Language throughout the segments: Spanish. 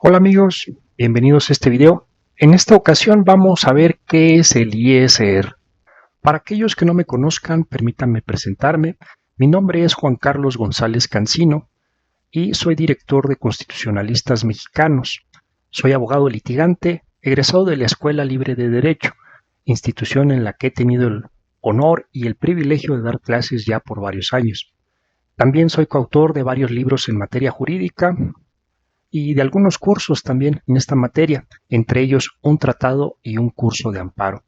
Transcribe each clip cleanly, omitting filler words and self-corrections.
Hola amigos, bienvenidos a este video. En esta ocasión vamos a ver qué es el ISR. Para aquellos que no me conozcan, permítanme presentarme. Mi nombre es Juan Carlos González Cancino y soy director de Constitucionalistas Mexicanos. Soy abogado litigante, egresado de la Escuela Libre de Derecho, institución en la que he tenido el honor y el privilegio de dar clases ya por varios años. También soy coautor de varios libros en materia jurídica y de algunos cursos también en esta materia, entre ellos un tratado y un curso de amparo.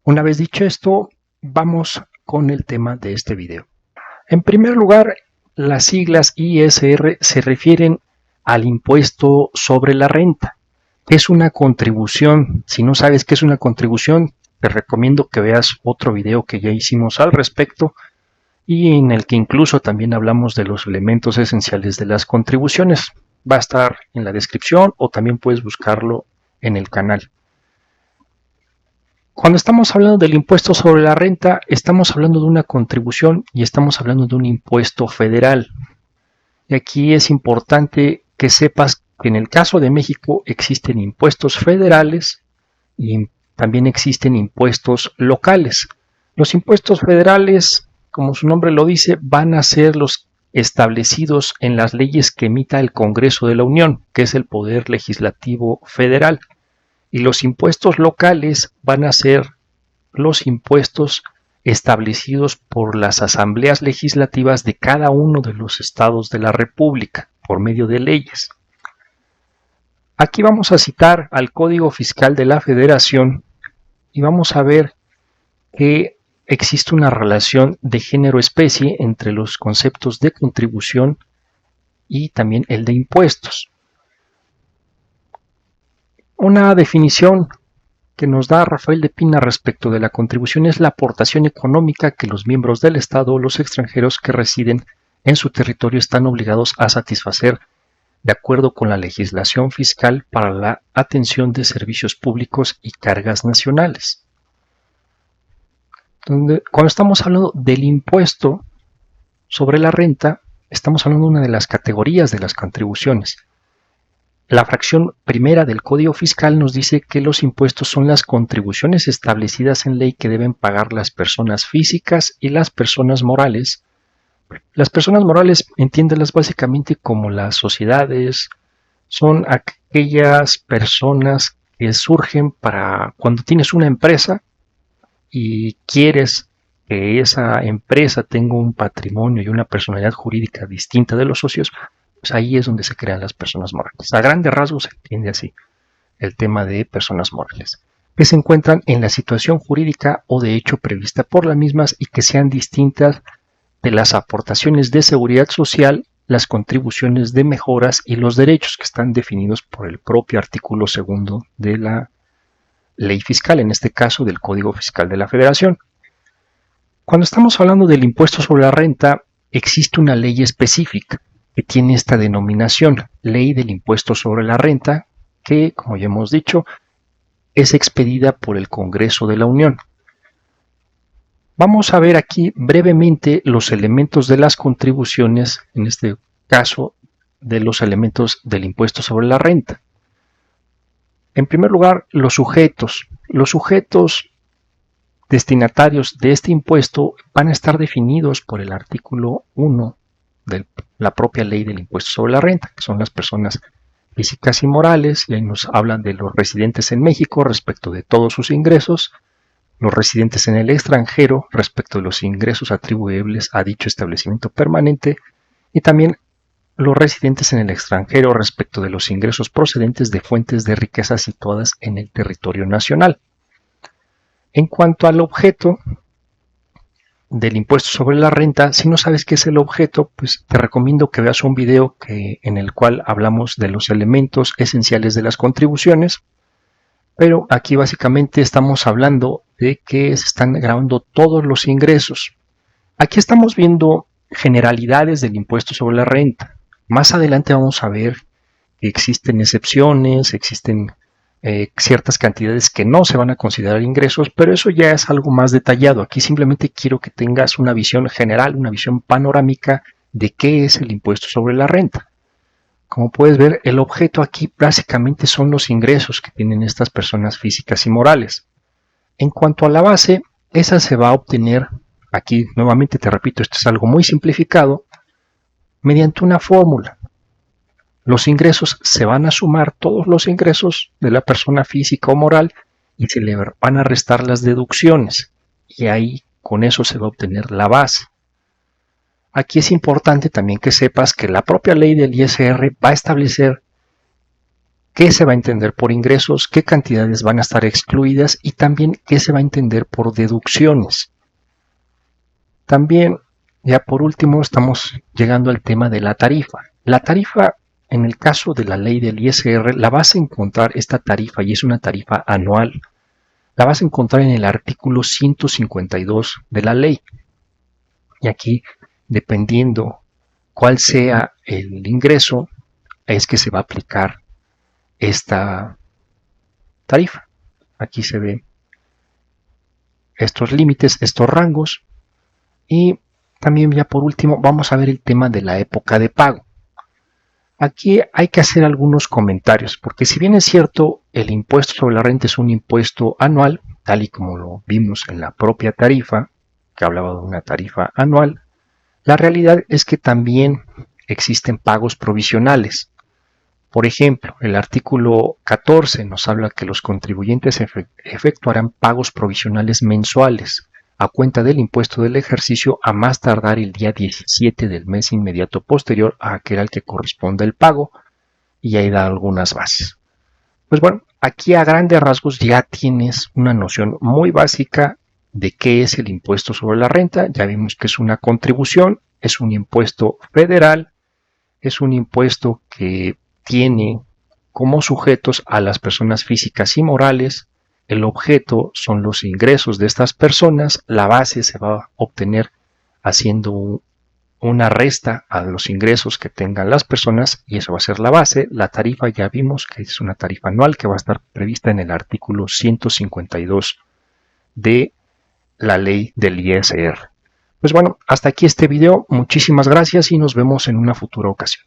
Una vez dicho esto, vamos con el tema de este video. En primer lugar, las siglas ISR se refieren al impuesto sobre la renta. Es una contribución. Si no sabes qué es una contribución, te recomiendo que veas otro video que ya hicimos al respecto y en el que incluso también hablamos de los elementos esenciales de las contribuciones. Va a estar en la descripción o también puedes buscarlo en el canal. Cuando estamos hablando del impuesto sobre la renta, estamos hablando de una contribución y estamos hablando de un impuesto federal. Y aquí es importante que sepas que en el caso de México existen impuestos federales y también existen impuestos locales. Los impuestos federales, como su nombre lo dice, van a ser los establecidos en las leyes que emita el Congreso de la Unión, que es el poder legislativo federal. Y los impuestos locales van a ser los impuestos establecidos por las asambleas legislativas de cada uno de los estados de la República, por medio de leyes. Aquí vamos a citar al Código Fiscal de la Federación y vamos a ver que existe una relación de género-especie entre los conceptos de contribución y también el de impuestos. Una definición que nos da Rafael de Pina respecto de la contribución es la aportación económica que los miembros del Estado o los extranjeros que residen en su territorio están obligados a satisfacer de acuerdo con la legislación fiscal para la atención de servicios públicos y cargas nacionales. Cuando estamos hablando del impuesto sobre la renta, estamos hablando de una de las categorías de las contribuciones. La fracción primera del Código Fiscal nos dice que los impuestos son las contribuciones establecidas en ley que deben pagar las personas físicas y las personas morales. Las personas morales, entiéndelas básicamente como las sociedades, son aquellas personas que surgen para cuando tienes una empresa y quieres que esa empresa tenga un patrimonio y una personalidad jurídica distinta de los socios, pues ahí es donde se crean las personas morales. A grandes rasgos se entiende así el tema de personas morales, que se encuentran en la situación jurídica o de hecho prevista por las mismas y que sean distintas de las aportaciones de seguridad social, las contribuciones de mejoras y los derechos que están definidos por el propio artículo 2 de la ley fiscal, en este caso del Código Fiscal de la Federación. Cuando estamos hablando del impuesto sobre la renta, existe una ley específica que tiene esta denominación, Ley del Impuesto sobre la Renta, que, como ya hemos dicho, es expedida por el Congreso de la Unión. Vamos a ver aquí brevemente los elementos de las contribuciones, en este caso, de los elementos del impuesto sobre la renta. En primer lugar, los sujetos. Los sujetos destinatarios de este impuesto van a estar definidos por el artículo 1 de la propia ley del impuesto sobre la renta, que son las personas físicas y morales, y ahí nos hablan de los residentes en México respecto de todos sus ingresos, los residentes en el extranjero respecto de los ingresos atribuibles a dicho establecimiento permanente, y también los residentes en el extranjero respecto de los ingresos procedentes de fuentes de riqueza situadas en el territorio nacional. En cuanto al objeto del impuesto sobre la renta, si no sabes qué es el objeto, pues te recomiendo que veas un video en el cual hablamos de los elementos esenciales de las contribuciones, pero aquí básicamente estamos hablando de que se están grabando todos los ingresos. Aquí estamos viendo generalidades del impuesto sobre la renta. Más adelante vamos a ver que existen excepciones, existen ciertas cantidades que no se van a considerar ingresos, pero eso ya es algo más detallado. Aquí simplemente quiero que tengas una visión general, una visión panorámica de qué es el impuesto sobre la renta. Como puedes ver, el objeto aquí básicamente son los ingresos que tienen estas personas físicas y morales. En cuanto a la base, esa se va a obtener, aquí nuevamente te repito, esto es algo muy simplificado, mediante una fórmula. Los ingresos se van a sumar, todos los ingresos de la persona física o moral, y se le van a restar las deducciones. Y ahí con eso se va a obtener la base. Aquí es importante también que sepas que la propia ley del ISR va a establecer qué se va a entender por ingresos, qué cantidades van a estar excluidas y también qué se va a entender por deducciones. También, ya por último, estamos llegando al tema de la tarifa. La tarifa, en el caso de la ley del ISR, la vas a encontrar esta tarifa, y es una tarifa anual. La vas a encontrar en el artículo 152 de la ley. Y aquí, dependiendo cuál sea el ingreso, es que se va a aplicar esta tarifa. Aquí se ven estos límites, estos rangos. Y también ya por último vamos a ver el tema de la época de pago. Aquí hay que hacer algunos comentarios, porque si bien es cierto el impuesto sobre la renta es un impuesto anual, tal y como lo vimos en la propia tarifa, que hablaba de una tarifa anual, la realidad es que también existen pagos provisionales. Por ejemplo, el artículo 14 nos habla que los contribuyentes efectuarán pagos provisionales mensuales a cuenta del impuesto del ejercicio a más tardar el día 17 del mes inmediato posterior a aquel al que corresponda el pago, y ahí da algunas bases. Pues bueno, aquí a grandes rasgos ya tienes una noción muy básica de qué es el impuesto sobre la renta. Ya vimos que es una contribución, es un impuesto federal, es un impuesto que tiene como sujetos a las personas físicas y morales. El objeto son los ingresos de estas personas, la base se va a obtener haciendo una resta a los ingresos que tengan las personas y eso va a ser la base. La tarifa ya vimos que es una tarifa anual que va a estar prevista en el artículo 152 de la ley del ISR. Pues bueno, hasta aquí este video, muchísimas gracias y nos vemos en una futura ocasión.